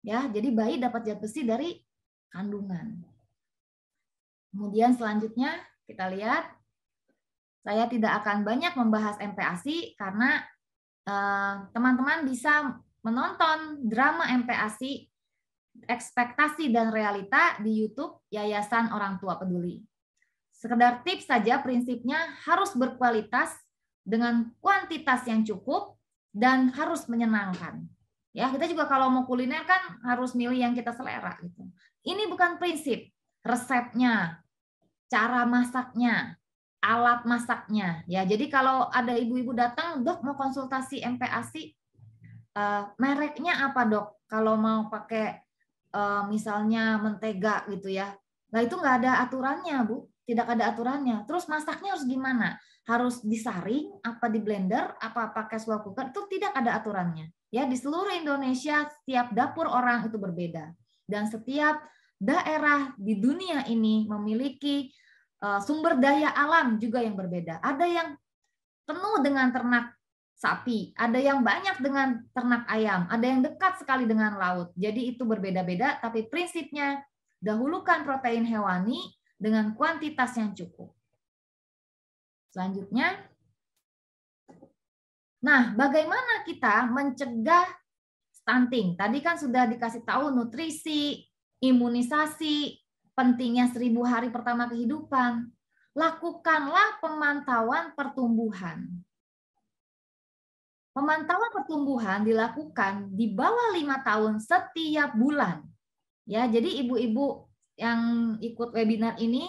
Ya, jadi bayi dapat zat besi dari kandungan. Kemudian selanjutnya kita lihat, saya tidak akan banyak membahas MPASI karena teman-teman bisa menonton drama MPASI Ekspektasi dan Realita di YouTube Yayasan Orang Tua Peduli. Sekedar tips saja, prinsipnya harus berkualitas dengan kuantitas yang cukup dan harus menyenangkan. Ya, kita juga kalau mau kuliner kan harus milih yang kita selera gitu. Ini bukan prinsip, resepnya, cara masaknya, alat masaknya. Ya, jadi kalau ada ibu-ibu datang, "Dok, mau konsultasi MPASI, mereknya apa, Dok? Kalau mau pakai misalnya mentega gitu ya." Nah, itu nggak ada aturannya, Bu. Tidak ada aturannya. Terus masaknya harus gimana? Harus disaring, apa di blender, apa pakai slow cooker? Itu tidak ada aturannya. Ya, di seluruh Indonesia setiap dapur orang itu berbeda. Dan setiap daerah di dunia ini memiliki sumber daya alam juga yang berbeda. Ada yang penuh dengan ternak sapi, ada yang banyak dengan ternak ayam, ada yang dekat sekali dengan laut. Jadi itu berbeda-beda, tapi prinsipnya dahulukan protein hewani dengan kuantitas yang cukup. Selanjutnya, nah bagaimana kita mencegah stunting? Tadi kan sudah dikasih tahu nutrisi, imunisasi, pentingnya 1000 hari pertama kehidupan. Lakukanlah pemantauan pertumbuhan. Pemantauan pertumbuhan dilakukan di bawah 5 tahun setiap bulan. Ya, jadi ibu-ibu yang ikut webinar ini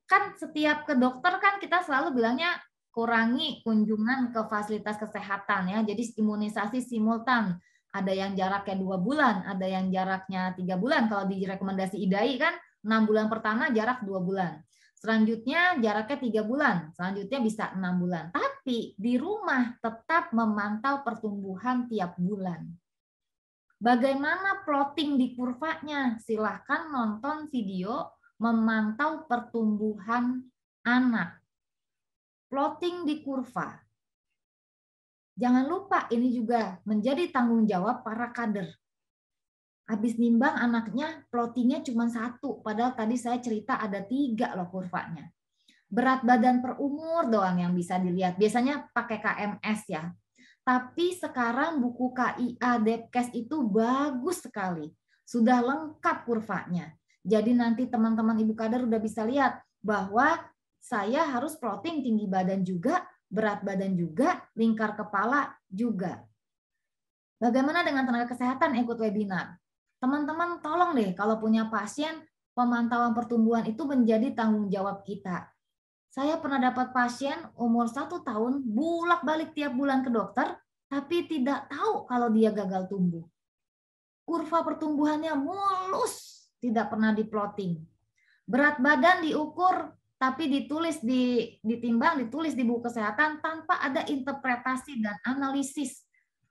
kan setiap ke dokter kan kita selalu bilangnya kurangi kunjungan ke fasilitas kesehatan ya. Jadi imunisasi simultan. Ada yang jaraknya 2 bulan, ada yang jaraknya 3 bulan. Kalau di rekomendasi IDAI kan 6 bulan pertama jarak 2 bulan. Selanjutnya jaraknya 3 bulan, selanjutnya bisa 6 bulan. Tapi di rumah tetap memantau pertumbuhan tiap bulan. Bagaimana plotting di kurvanya? Silahkan nonton video memantau pertumbuhan anak. Plotting di kurva. Jangan lupa ini juga menjadi tanggung jawab para kader. Habis nimbang anaknya, plottingnya cuma 1. Padahal tadi saya cerita ada 3 loh kurvanya. Berat badan per umur doang yang bisa dilihat. Biasanya pakai KMS ya. Tapi sekarang buku KIA Depkes itu bagus sekali. Sudah lengkap kurvanya. Jadi nanti teman-teman ibu kader udah bisa lihat bahwa saya harus plotting tinggi badan juga, berat badan juga, lingkar kepala juga. Bagaimana dengan tenaga kesehatan ikut webinar? Teman-teman tolong deh kalau punya pasien, pemantauan pertumbuhan itu menjadi tanggung jawab kita. Saya pernah dapat pasien umur 1 tahun, bolak-balik tiap bulan ke dokter, tapi tidak tahu kalau dia gagal tumbuh. Kurva pertumbuhannya mulus, tidak pernah diplotting. Berat badan diukur, tapi ditimbang, ditulis di buku kesehatan tanpa ada interpretasi dan analisis.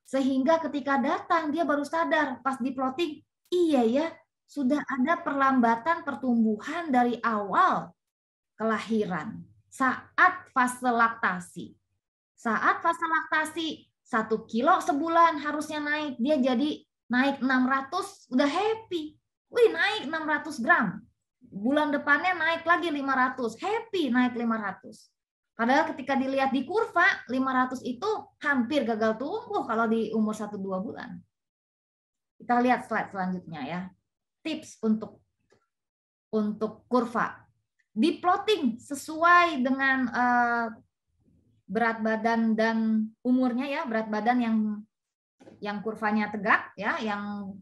Sehingga ketika datang, dia baru sadar pas diplotting, iya ya, sudah ada perlambatan pertumbuhan dari awal kelahiran. Saat fase laktasi. Saat fase laktasi, 1 kilo sebulan harusnya naik. Dia jadi naik 600, udah happy. Wih, naik 600 gram. Bulan depannya naik lagi 500. Happy naik 500. Padahal ketika dilihat di kurva, 500 itu hampir gagal tumbuh kalau di umur 1-2 bulan. Kita lihat slide selanjutnya ya. Tips untuk kurva. Diplotting sesuai dengan berat badan dan umurnya ya, berat badan yang kurvanya tegak ya, yang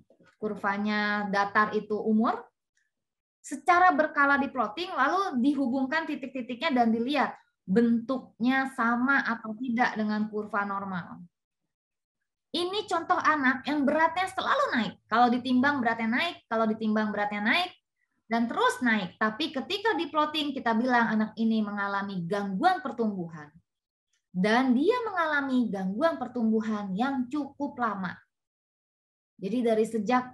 kurvanya datar itu umur, secara berkala di plotting, lalu dihubungkan titik-titiknya dan dilihat bentuknya sama atau tidak dengan kurva normal. Ini contoh anak yang beratnya selalu naik. Kalau ditimbang beratnya naik, kalau ditimbang beratnya naik, dan terus naik. Tapi ketika di plotting kita bilang anak ini mengalami gangguan pertumbuhan. Dan dia mengalami gangguan pertumbuhan yang cukup lama. Jadi dari sejak,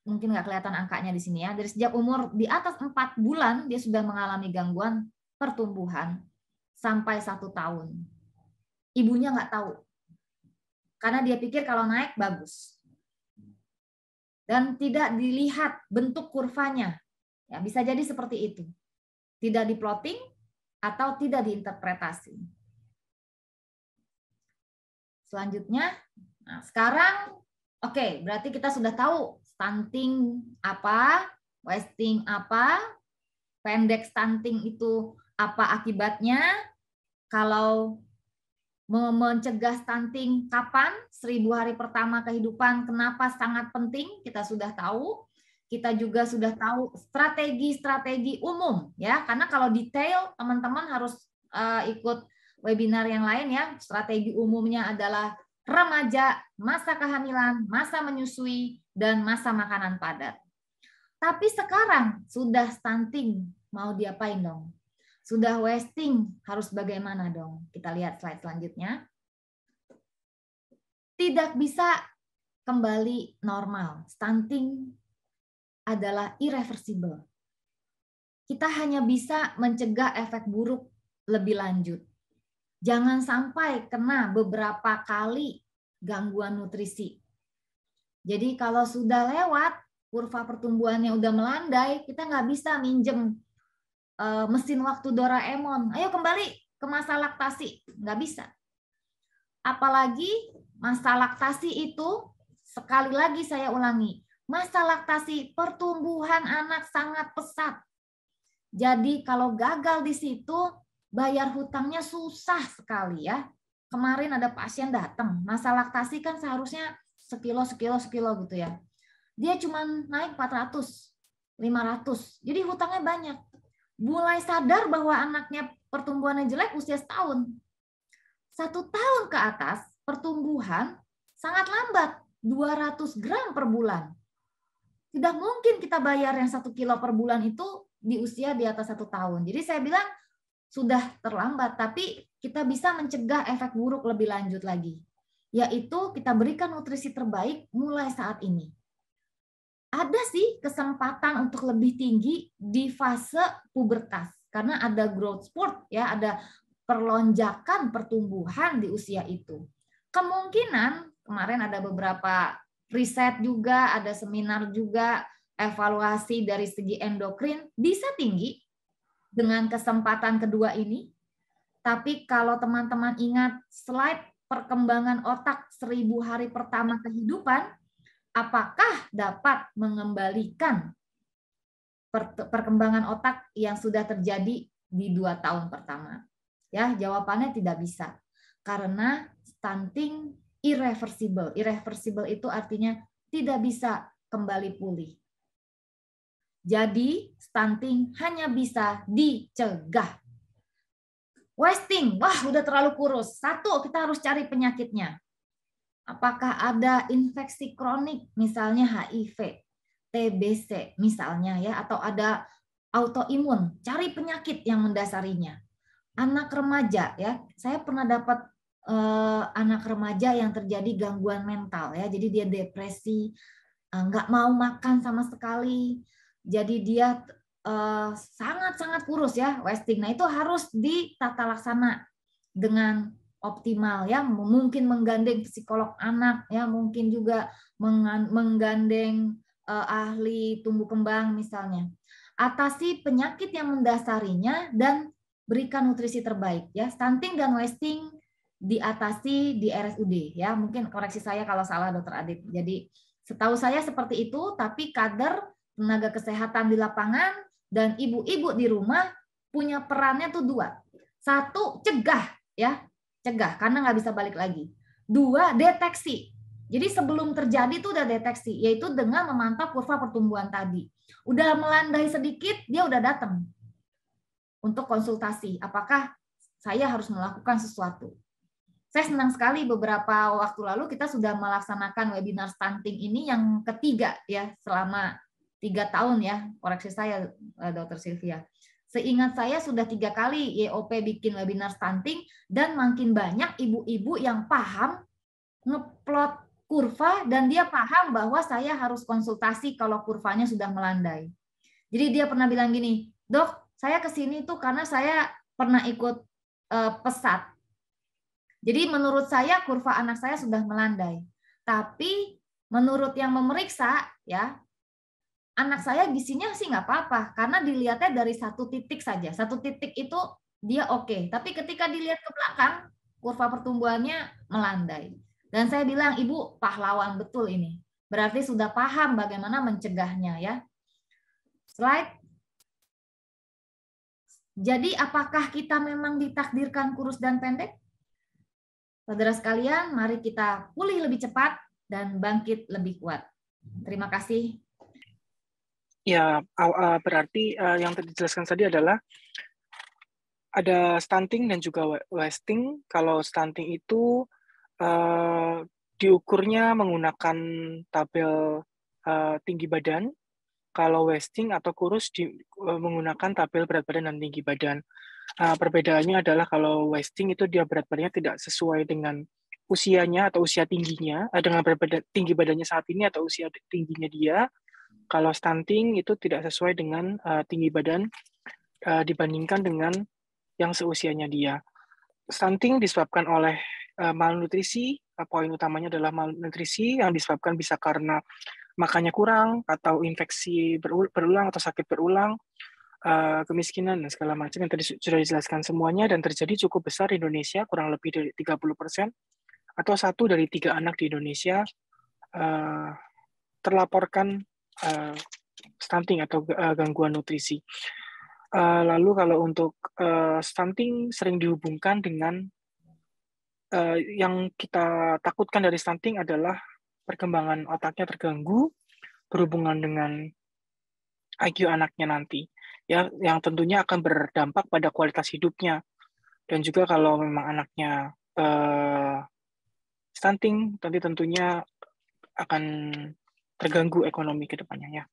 mungkin nggak kelihatan angkanya di sini ya, dari sejak umur di atas 4 bulan dia sudah mengalami gangguan pertumbuhan sampai 1 tahun. Ibunya nggak tahu. Karena dia pikir kalau naik bagus. Dan tidak dilihat bentuk kurvanya. Ya, bisa jadi seperti itu. Tidak di plotting atau tidak diinterpretasi. Selanjutnya, nah sekarang oke, berarti kita sudah tahu stunting apa, wasting apa, pendek stunting itu apa akibatnya, kalau mencegah stunting kapan, 1000 hari pertama kehidupan, kenapa sangat penting, kita sudah tahu. Kita juga sudah tahu strategi-strategi umum, ya, karena kalau detail teman-teman harus ikut webinar yang lain ya. Strategi umumnya adalah remaja, masa kehamilan, masa menyusui, dan masa makanan padat. Tapi sekarang sudah stunting, mau diapain dong? Sudah wasting, harus bagaimana dong? Kita lihat slide selanjutnya. Tidak bisa kembali normal. Stunting adalah irreversible. Kita hanya bisa mencegah efek buruk lebih lanjut. Jangan sampai kena beberapa kali gangguan nutrisi. Jadi kalau sudah lewat, kurva pertumbuhannya udah melandai, kita nggak bisa minjem mesin waktu Doraemon, ayo kembali ke masa laktasi, nggak bisa. Apalagi masa laktasi itu, sekali lagi saya ulangi, masa laktasi pertumbuhan anak sangat pesat. Jadi kalau gagal di situ, bayar hutangnya susah sekali ya. Kemarin ada pasien datang, masa laktasi kan seharusnya sekilo gitu ya. Dia cuma naik 400, 500, jadi hutangnya banyak. Mulai sadar bahwa anaknya pertumbuhannya jelek usia 1 tahun. 1 tahun ke atas pertumbuhan sangat lambat, 200 gram per bulan. Tidak mungkin kita bayar yang 1 kilo per bulan itu di usia di atas 1 tahun. Jadi saya bilang sudah terlambat, tapi kita bisa mencegah efek buruk lebih lanjut lagi. Yaitu kita berikan nutrisi terbaik mulai saat ini. Ada sih kesempatan untuk lebih tinggi di fase pubertas karena ada growth spurt ya, ada perlonjakan pertumbuhan di usia itu. Kemungkinan kemarin ada beberapa riset juga, ada seminar juga, evaluasi dari segi endokrin bisa tinggi dengan kesempatan kedua ini. Tapi kalau teman-teman ingat slide perkembangan otak 1000 hari pertama kehidupan, apakah dapat mengembalikan perkembangan otak yang sudah terjadi di 2 tahun pertama? Ya, jawabannya tidak bisa. Karena stunting irreversible. Irreversible itu artinya tidak bisa kembali pulih. Jadi, stunting hanya bisa dicegah. Wasting, wah udah terlalu kurus. 1, kita harus cari penyakitnya. Apakah ada infeksi kronik, misalnya HIV, TBC misalnya ya, atau ada autoimun, cari penyakit yang mendasarinya. Anak remaja ya, saya pernah dapat anak remaja yang terjadi gangguan mental ya, jadi dia depresi, nggak mau makan sama sekali, jadi dia sangat-sangat kurus ya, wasting. Nah itu harus ditata laksana dengan optimal ya, mungkin menggandeng psikolog anak ya, mungkin juga menggandeng ahli tumbuh kembang misalnya. Atasi penyakit yang mendasarinya dan berikan nutrisi terbaik ya. Stunting dan wasting diatasi di RSUD ya. Mungkin koreksi saya kalau salah Dokter Adit. Jadi setahu saya seperti itu, tapi kader tenaga kesehatan di lapangan dan ibu-ibu di rumah punya perannya tuh 2. 1, cegah ya. Cegah karena nggak bisa balik lagi. 2, deteksi. Jadi sebelum terjadi itu udah deteksi, yaitu dengan memantau kurva pertumbuhan tadi. Udah melandai sedikit, dia udah datang untuk konsultasi. Apakah saya harus melakukan sesuatu? Saya senang sekali beberapa waktu lalu kita sudah melaksanakan webinar stunting ini yang ketiga ya selama 3 tahun ya. Koreksi saya, Dr. Sylvia. Seingat saya sudah 3 kali YOP bikin webinar stunting dan makin banyak ibu-ibu yang paham ngeplot kurva dan dia paham bahwa saya harus konsultasi kalau kurvanya sudah melandai. Jadi dia pernah bilang gini, "Dok, saya kesini tuh karena saya pernah ikut pesat. Jadi menurut saya kurva anak saya sudah melandai. Tapi menurut yang memeriksa ya, anak saya gisinya sih nggak apa-apa karena dilihatnya dari satu titik saja. Satu titik itu dia oke. Tapi ketika dilihat ke belakang, kurva pertumbuhannya melandai." Dan saya bilang, "Ibu pahlawan betul ini. Berarti sudah paham bagaimana mencegahnya ya." Slide. Jadi apakah kita memang ditakdirkan kurus dan pendek? Saudara sekalian, mari kita pulih lebih cepat dan bangkit lebih kuat. Terima kasih. Ya, berarti yang tadi dijelaskan tadi adalah ada stunting dan juga wasting. Kalau stunting itu diukurnya menggunakan tabel tinggi badan. Kalau wasting atau kurus menggunakan tabel berat badan dan tinggi badan. Perbedaannya adalah kalau wasting itu dia berat badannya tidak sesuai dengan usianya atau usia tingginya, dengan berat badan, tinggi badannya saat ini atau usia tingginya dia. Kalau stunting itu tidak sesuai dengan tinggi badan dibandingkan dengan yang seusianya dia. Stunting disebabkan oleh malnutrisi, poin utamanya adalah malnutrisi yang disebabkan bisa karena makannya kurang, atau infeksi berulang atau sakit berulang, kemiskinan, dan segala macam yang tadi sudah dijelaskan semuanya, dan terjadi cukup besar di Indonesia, kurang lebih dari 30%, atau 1 dari 3 anak di Indonesia terlaporkan stunting atau gangguan nutrisi. Lalu kalau untuk stunting sering dihubungkan dengan yang kita takutkan dari stunting adalah perkembangan otaknya terganggu berhubungan dengan IQ anaknya nanti, ya, yang tentunya akan berdampak pada kualitas hidupnya. Dan juga kalau memang anaknya stunting, nanti tentunya akan terganggu ekonomi ke depannya ya.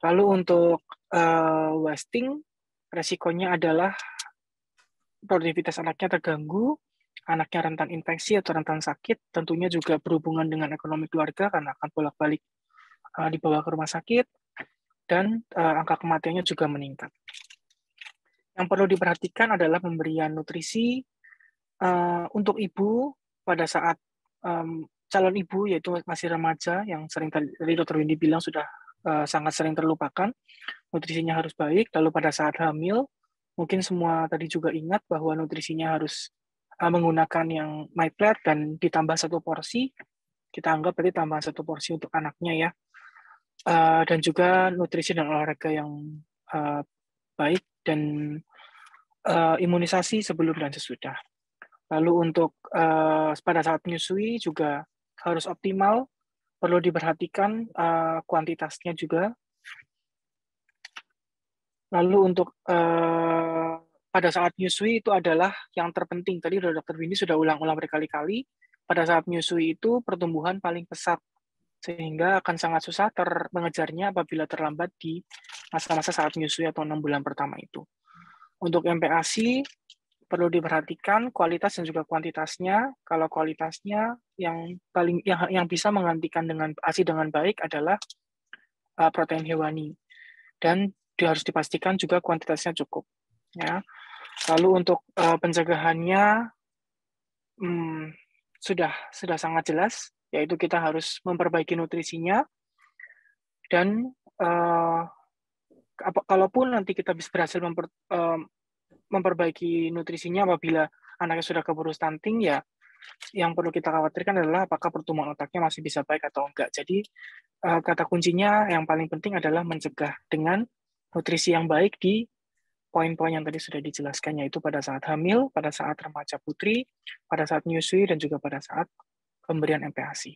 Lalu untuk wasting, resikonya adalah produktivitas anaknya terganggu, anaknya rentan infeksi atau rentan sakit, tentunya juga berhubungan dengan ekonomi keluarga karena akan bolak-balik dibawa ke rumah sakit, dan angka kematiannya juga meningkat. Yang perlu diperhatikan adalah pemberian nutrisi untuk ibu pada saat calon ibu, yaitu masih remaja, yang sering tadi Dr. Windy bilang sudah sangat sering terlupakan. Nutrisinya harus baik. Lalu pada saat hamil, mungkin semua tadi juga ingat bahwa nutrisinya harus menggunakan yang my plate dan ditambah 1 porsi. Kita anggap berarti tambah 1 porsi untuk anaknya ya. Dan juga nutrisi dan olahraga yang baik, dan imunisasi sebelum dan sesudah. Lalu untuk pada saat menyusui juga harus optimal, perlu diperhatikan kuantitasnya juga. Lalu untuk pada saat menyusui itu adalah yang terpenting. Tadi Dr. Windy sudah ulang-ulang berkali-kali, pada saat menyusui itu pertumbuhan paling pesat, sehingga akan sangat susah mengejarnya apabila terlambat di masa-masa saat menyusui atau 6 bulan pertama itu. Untuk MPASI, perlu diperhatikan kualitas dan juga kuantitasnya. Kalau kualitasnya yang bisa menggantikan dengan ASI dengan baik adalah protein hewani, dan harus dipastikan juga kuantitasnya cukup. Ya. Lalu untuk pencegahannya sudah sangat jelas, yaitu kita harus memperbaiki nutrisinya, dan kalaupun nanti kita bisa berhasil memperbaiki nutrisinya apabila anaknya sudah keburu stunting, ya yang perlu kita khawatirkan adalah apakah pertumbuhan otaknya masih bisa baik atau enggak. Jadi kata kuncinya yang paling penting adalah mencegah dengan nutrisi yang baik di poin-poin yang tadi sudah dijelaskan, yaitu pada saat hamil, pada saat remaja putri, pada saat menyusui, dan juga pada saat pemberian MPASI.